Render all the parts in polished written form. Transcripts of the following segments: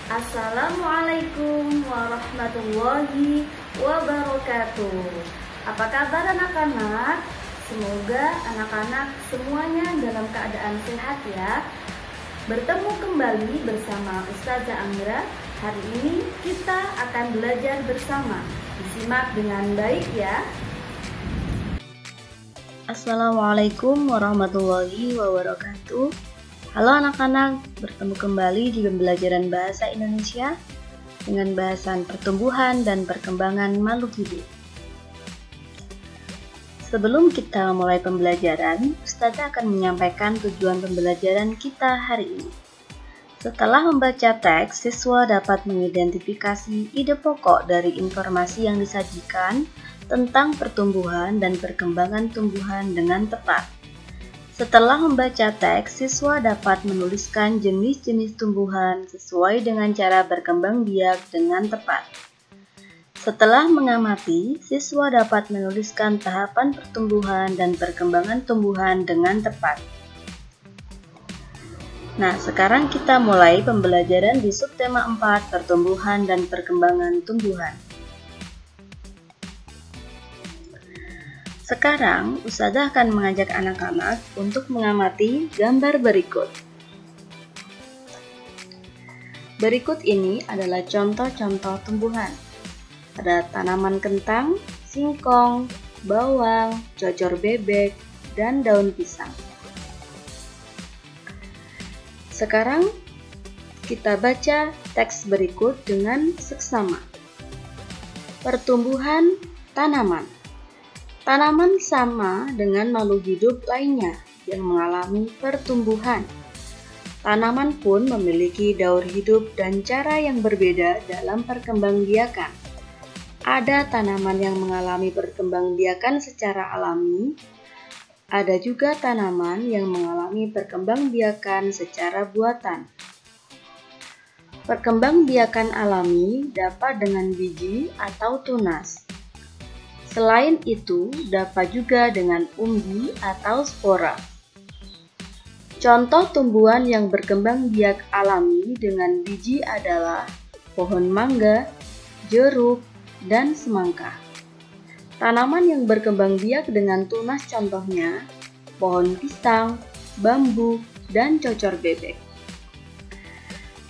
Assalamualaikum warahmatullahi wabarakatuh. Apa kabar anak-anak? Semoga anak-anak semuanya dalam keadaan sehat ya. Bertemu kembali bersama Ustazah Amira. Hari ini kita akan belajar bersama. Disimak dengan baik ya. Assalamualaikum warahmatullahi wabarakatuh. Halo anak-anak, bertemu kembali di pembelajaran bahasa Indonesia dengan bahasan pertumbuhan dan perkembangan makhluk hidup. Sebelum kita mulai pembelajaran, Ustazah akan menyampaikan tujuan pembelajaran kita hari ini. Setelah membaca teks, siswa dapat mengidentifikasi ide pokok dari informasi yang disajikan tentang pertumbuhan dan perkembangan tumbuhan dengan tepat. Setelah membaca teks, siswa dapat menuliskan jenis-jenis tumbuhan sesuai dengan cara berkembang biak dengan tepat. Setelah mengamati, siswa dapat menuliskan tahapan pertumbuhan dan perkembangan tumbuhan dengan tepat. Nah, sekarang kita mulai pembelajaran di subtema 4, pertumbuhan dan perkembangan tumbuhan. Sekarang, Ustazah akan mengajak anak-anak untuk mengamati gambar berikut. Berikut ini adalah contoh-contoh tumbuhan. Ada tanaman kentang, singkong, bawang, cocor bebek, dan daun pisang. Sekarang, kita baca teks berikut dengan seksama. Pertumbuhan tanaman. Tanaman sama dengan makhluk hidup lainnya yang mengalami pertumbuhan. Tanaman pun memiliki daur hidup dan cara yang berbeda dalam perkembangbiakan. Ada tanaman yang mengalami perkembangbiakan secara alami, ada juga tanaman yang mengalami perkembangbiakan secara buatan. Perkembangbiakan alami dapat dengan biji atau tunas. Selain itu, dapat juga dengan umbi atau spora. Contoh tumbuhan yang berkembang biak alami dengan biji adalah pohon mangga, jeruk, dan semangka. Tanaman yang berkembang biak dengan tunas contohnya pohon pisang, bambu, dan cocor bebek.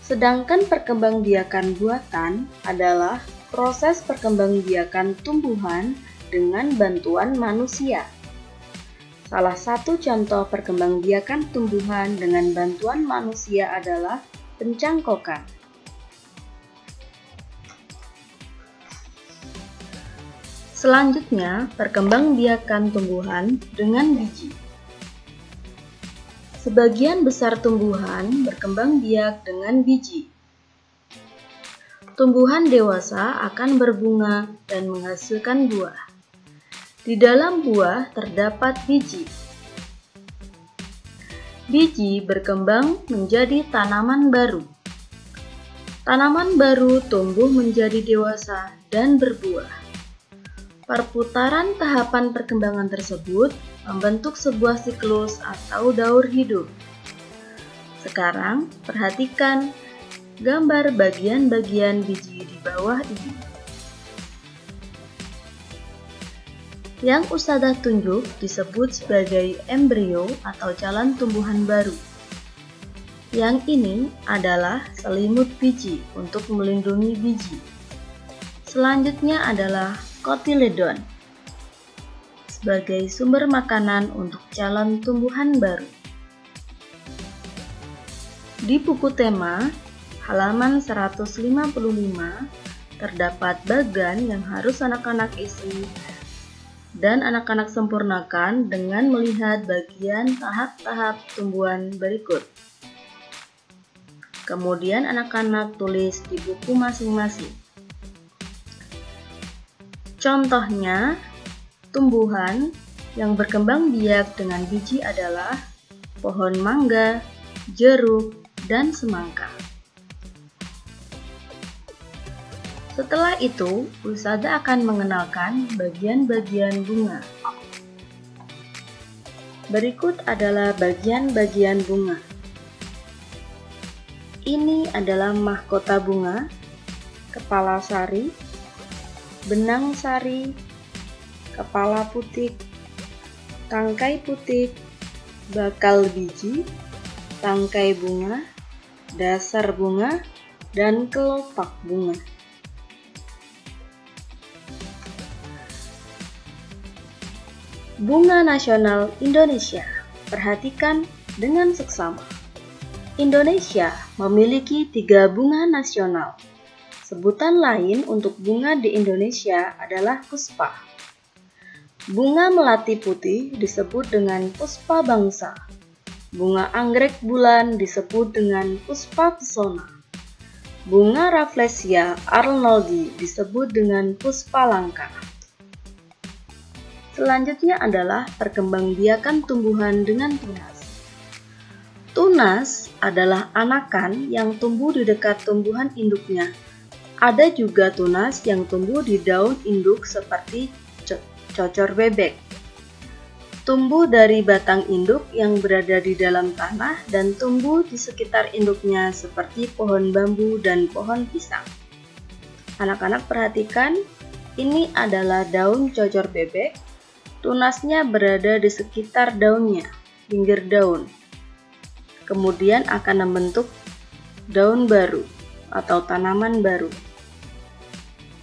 Sedangkan perkembangbiakan buatan adalah proses perkembangbiakan tumbuhan dengan bantuan manusia. Salah satu contoh perkembangbiakan tumbuhan dengan bantuan manusia adalah pencangkokan. Selanjutnya, perkembangbiakan tumbuhan dengan biji. Sebagian besar tumbuhan berkembang biak dengan biji. Tumbuhan dewasa akan berbunga dan menghasilkan buah. Di dalam buah terdapat biji. Biji berkembang menjadi tanaman baru. Tanaman baru tumbuh menjadi dewasa dan berbuah. Perputaran tahapan perkembangan tersebut membentuk sebuah siklus atau daur hidup. Sekarang, perhatikan gambar bagian-bagian biji di bawah ini. Yang Ustazah tunjuk disebut sebagai embrio atau jalan tumbuhan baru. Yang ini adalah selimut biji untuk melindungi biji. Selanjutnya adalah kotiledon sebagai sumber makanan untuk jalan tumbuhan baru. Di buku tema halaman 155 terdapat bagan yang harus anak-anak isi dan anak-anak sempurnakan dengan melihat bagian tahap-tahap tumbuhan berikut. Kemudian anak-anak tulis di buku masing-masing. Contohnya, tumbuhan yang berkembang biak dengan biji adalah pohon mangga, jeruk, dan semangka. Setelah itu, Ustazah akan mengenalkan bagian-bagian bunga. Berikut adalah bagian-bagian bunga. Ini adalah mahkota bunga, kepala sari, benang sari, kepala putik, tangkai putik, bakal biji, tangkai bunga, dasar bunga, dan kelopak bunga. Bunga nasional Indonesia. Perhatikan dengan seksama. Indonesia memiliki 3 bunga nasional. Sebutan lain untuk bunga di Indonesia adalah puspa. Bunga melati putih disebut dengan puspa bangsa. Bunga anggrek bulan disebut dengan puspa pesona. Bunga Rafflesia arnoldi disebut dengan puspa langka. Selanjutnya adalah perkembangbiakan tumbuhan dengan tunas. Tunas adalah anakan yang tumbuh di dekat tumbuhan induknya. Ada juga tunas yang tumbuh di daun induk seperti cocor bebek. Tumbuh dari batang induk yang berada di dalam tanah dan tumbuh di sekitar induknya seperti pohon bambu dan pohon pisang. Anak-anak perhatikan, ini adalah daun cocor bebek. Tunasnya berada di sekitar daunnya, pinggir daun. Kemudian akan membentuk daun baru atau tanaman baru.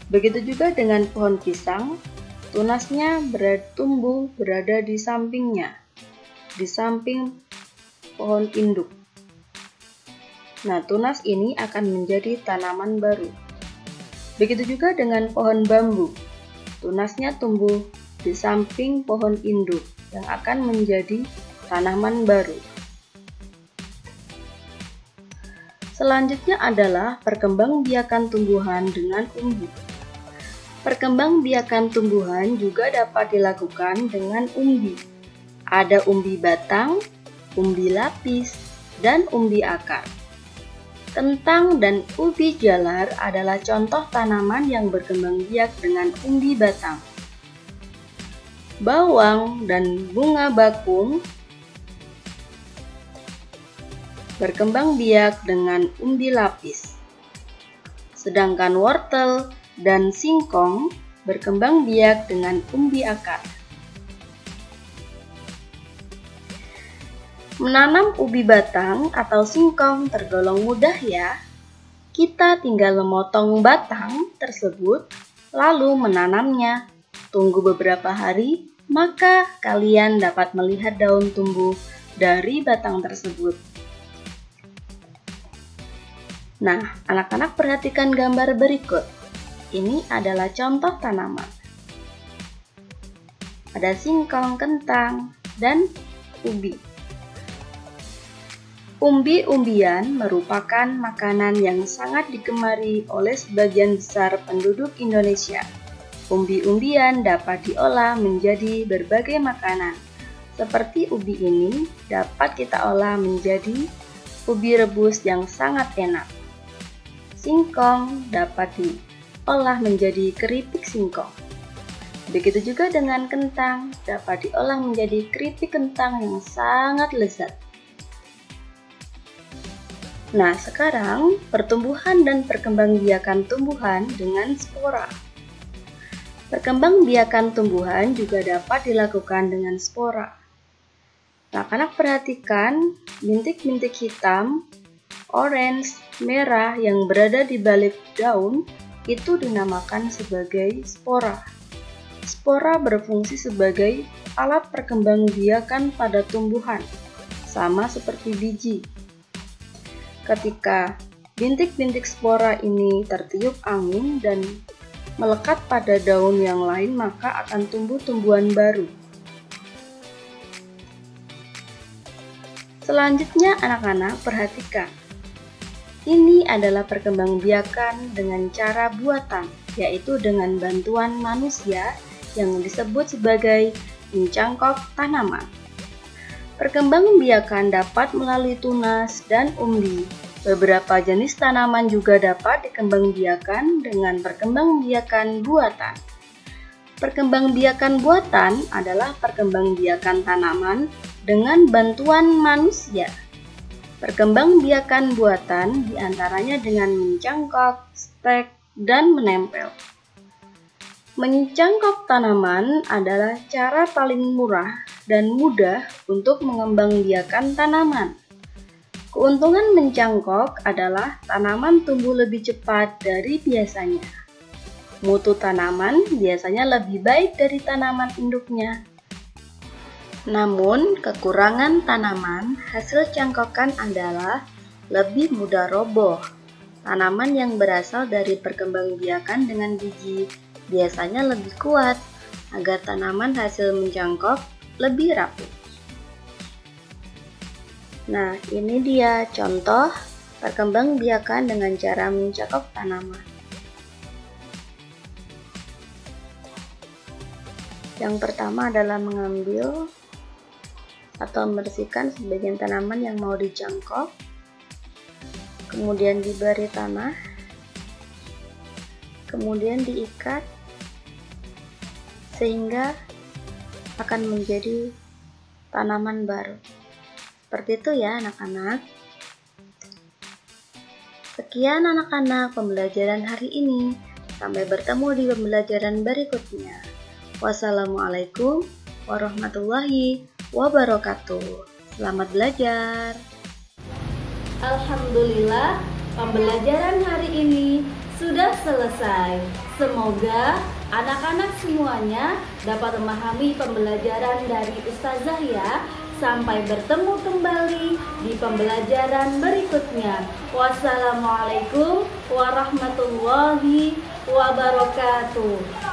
Begitu juga dengan pohon pisang, tunasnya tumbuh berada di sampingnya, di samping pohon induk. Nah, tunas ini akan menjadi tanaman baru. Begitu juga dengan pohon bambu, tunasnya tumbuh di samping pohon induk yang akan menjadi tanaman baru. Selanjutnya adalah perkembangbiakan tumbuhan dengan umbi. Perkembangbiakan tumbuhan juga dapat dilakukan dengan umbi. Ada umbi batang, umbi lapis, dan umbi akar. Kentang dan ubi jalar adalah contoh tanaman yang berkembang biak dengan umbi batang. Bawang dan bunga bakung berkembang biak dengan umbi lapis. Sedangkan wortel dan singkong berkembang biak dengan umbi akar. Menanam ubi batang atau singkong tergolong mudah ya. Kita tinggal memotong batang tersebut lalu menanamnya. Tunggu beberapa hari, maka kalian dapat melihat daun tumbuh dari batang tersebut. Nah, anak-anak perhatikan gambar berikut. Ini adalah contoh tanaman. Ada singkong, kentang, dan ubi. Umbi-umbian merupakan makanan yang sangat digemari oleh sebagian besar penduduk Indonesia. Umbi-umbian dapat diolah menjadi berbagai makanan. Seperti ubi ini dapat kita olah menjadi ubi rebus yang sangat enak. Singkong dapat diolah menjadi keripik singkong. Begitu juga dengan kentang, dapat diolah menjadi keripik kentang yang sangat lezat. Nah, sekarang pertumbuhan dan perkembangbiakan tumbuhan dengan spora. Perkembangbiakan tumbuhan juga dapat dilakukan dengan spora. Anak-anak perhatikan bintik-bintik hitam, orange, merah yang berada di balik daun itu dinamakan sebagai spora. Spora berfungsi sebagai alat perkembangbiakan pada tumbuhan, sama seperti biji. Ketika bintik-bintik spora ini tertiup angin dan melekat pada daun yang lain, maka akan tumbuh tumbuhan baru. Selanjutnya anak-anak perhatikan. Ini adalah perkembangbiakan dengan cara buatan, yaitu dengan bantuan manusia yang disebut sebagai mencangkok tanaman. Perkembangbiakan dapat melalui tunas dan umbi. Beberapa jenis tanaman juga dapat dikembangbiakan dengan perkembangbiakan buatan. Perkembangbiakan buatan adalah perkembangbiakan tanaman dengan bantuan manusia. Perkembangbiakan buatan diantaranya dengan mencangkok, stek, dan menempel. Mencangkok tanaman adalah cara paling murah dan mudah untuk mengembangbiakan tanaman. Keuntungan mencangkok adalah tanaman tumbuh lebih cepat dari biasanya. Mutu tanaman biasanya lebih baik dari tanaman induknya. Namun, kekurangan tanaman hasil cangkokan adalah lebih mudah roboh. Tanaman yang berasal dari perkembangbiakan dengan biji biasanya lebih kuat, agar tanaman hasil mencangkok lebih rapuh. Nah, ini dia contoh perkembangbiakan dengan cara mencangkok tanaman. Yang pertama adalah mengambil atau membersihkan sebagian tanaman yang mau dicangkok, kemudian diberi tanah, kemudian diikat sehingga akan menjadi tanaman baru. Seperti itu ya anak-anak. Sekian anak-anak pembelajaran hari ini. Sampai bertemu di pembelajaran berikutnya. Wassalamualaikum warahmatullahi wabarakatuh. Selamat belajar. Alhamdulillah, pembelajaran hari ini sudah selesai. Semoga anak-anak semuanya dapat memahami pembelajaran dari Ustazah ya. Sampai bertemu kembali di pembelajaran berikutnya. Wassalamualaikum warahmatullahi wabarakatuh.